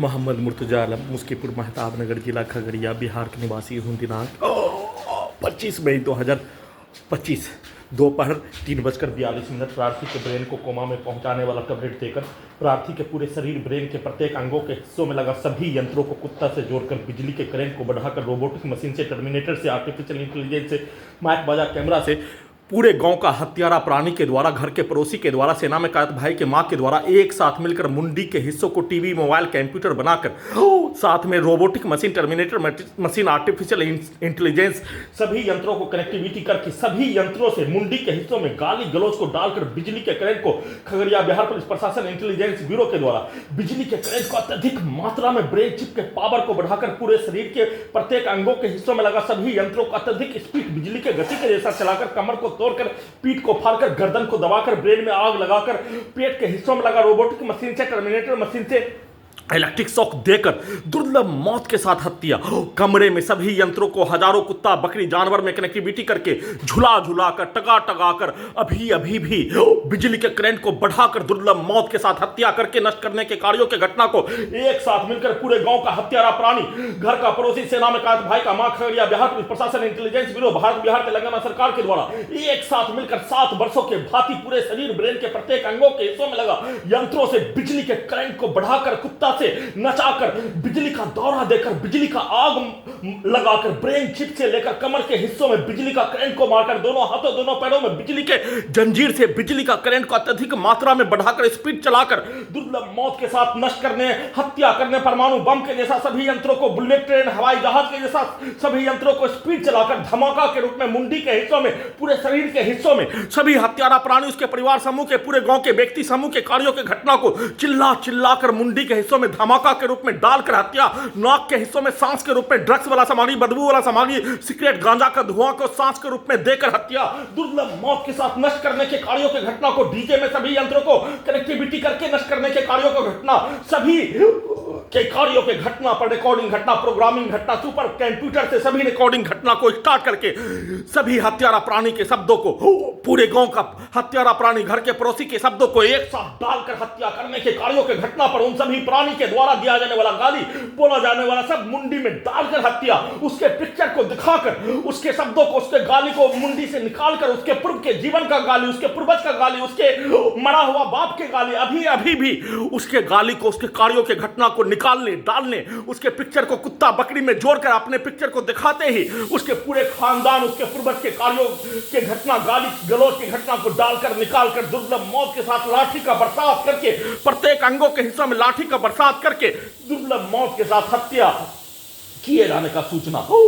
मोहम्मद मुर्तजा आलम मुस्कीपुर महताबनगर जिला खगड़िया बिहार के निवासी हूँ। दिनांक 25 मई 2025 दोपहर 3:42 प्रार्थी के ब्रेन को कोमा में पहुंचाने वाला टैबलेट देकर प्रार्थी के पूरे शरीर ब्रेन के प्रत्येक अंगों के हिस्सों में लगा सभी यंत्रों को कुत्ता से जोड़कर बिजली के करंट को बढ़ाकर रोबोटिक मशीन से, टर्मिनेटर से, आर्टिफिशियल इंटेलिजेंस से, माइक बाजा कैमरा से, पूरे गांव का हत्यारा प्राणी के द्वारा, घर के पड़ोसी के द्वारा, सेना में कैद भाई के मां के द्वारा एक साथ मिलकर मुंडी के हिस्सों को टीवी, मोबाइल, कंप्यूटर बनाकर साथ में robotic machine, terminator machine, artificial intelligence सभी यंत्रों को कनेक्टिविटी करके सभी यंत्रों से मुंडी के हिस्सों में गाली गलौज को डालकर बिजली के करंट को खगड़िया बिहार पुलिस प्रशासन इंटेलिजेंस ब्यूरो के द्वारा बिजली के करंट को अत्यधिक मात्रा में ब्रेन चिप के पावर को बढ़ाकर पूरे शरीर के प्रत्येक अंगों के हिस्सों में लगा सभी यंत्रों को अत्यधिक स्पीड बिजली के गति के जैसा चलाकर कमर को तोड़कर, पीठ को फाड़कर, गर्दन को दबाकर, ब्रेन में आग लगाकर, पेट के हिस्सों में लगा रोबोटिक मशीन से, टर्मिनेटर मशीन से इलेक्ट्रिक शॉक देकर दुर्लभ मौत के साथ हत्या। कमरे में सभी यंत्रों को हजारों कुत्ता बकरी जानवर में कनेक्टिविटी करके झुला झुला कर, टगा टगा कर, अभी भी बिजली के करंट को बढ़ाकर दुर्लभ मौत के साथ हत्या करके नष्ट करने के कार्यों के घटना को एक साथ मिलकर पूरे गांव का हत्यारा प्राणी, घर का पड़ोसी, सेना में कैद भाई का मां, खगड़िया बिहार पुलिस प्रशासन इंटेलिजेंस ब्यूरो, भारत बिहार तेलंगाना सरकार के द्वारा एक साथ मिलकर 7 वर्षों के भांति पूरे शरीर ब्रेन के प्रत्येक अंगों के हिस्सों में लगा यंत्रों से बिजली के करंट को बढ़ाकर, कुत्ता से नचाकर, बिजली का दौरा देकर, बिजली का आग लगाकर, ब्रेन चिप से लेकर कमर के हिस्सों में बिजली का करंट को मारकर, दोनों हाथों दोनों पैरों में बिजली के जंजीर से बिजली का करंट को अत्यधिक मात्रा में बढ़ाकर, स्पीड चलाकर दुर्लभ मौत के साथ नष्ट करने, हत्या करने, परमाणु बम के जैसा सभी यंत्रों को, बुलेट ट्रेन, हवाई जहाज के जैसा सभी यंत्रों को स्पीड चलाकर धमाका के रूप में मुंडी के हिस्सों में, पूरे शरीर के हिस्सों में सभी हत्यारा प्राणी, उसके परिवार समूह के, पूरे गांव के व्यक्ति समूह के कार्यों के घटना को चिल्ला चिल्ला कर मुंडी के हिस्सों में धमाका के रूप में डालकर हत्या, नाक के हिस्सों में सांस के रूप में ड्रग्स वाला सामग्री, बदबू वाला सामग्री, सिगरेट गांजा का धुआं को सांस के रूप में देकर हत्या, दुर्लभ मौत के साथ नष्ट करने के कार्यों के घटना को डीजे में सभी यंत्रों को कनेक्टिविटी करके नष्ट करने के कार्यों को घटना, सभी के कार्यों के घटना पर रिकॉर्डिंग घटना, प्रोग्रामिंग घटना, सुपर कंप्यूटर से सभी रिकॉर्डिंग घटना को स्टार्ट करके सभी हत्यारा प्राणी के शब्दों को, पूरे गांव का हत्यारा प्राणी, घर के पड़ोसी के शब्दों को एक साथ डालकर हत्या करने के कार्यों के घटना पर उन सभी प्राणी के द्वारा दिया जाने वाला गाली, बोला जाने वाला सब मुंडी में डालकर हत्या, उसके पिक्चर को दिखाकर, उसके शब्दों को, उसके गाली को मुंडी से निकालकर, उसके पूर्व के जीवन का गाली, उसके पूर्वज का गाली, उसके मरा हुआ बाप के गाली, अभी भी उसके गाली को, उसके कार्यों के घटना को निकालने, डालने, उसके पिक्चर को कुत्ता बकरी में जोड़कर अपने पिक्चर को दिखाते ही उसके पूरे खानदान, उसके पूर्वज के कार्यों के घटना, गाली गलौज की घटना को डालकर, निकालकर दुर्लभ मौत के साथ लाठी का बरसात करके, प्रत्येक अंगों के हिस्सों में लाठी का बरसात करके दुर्लभ मौत के साथ हत्या किए जाने का सूचना हो।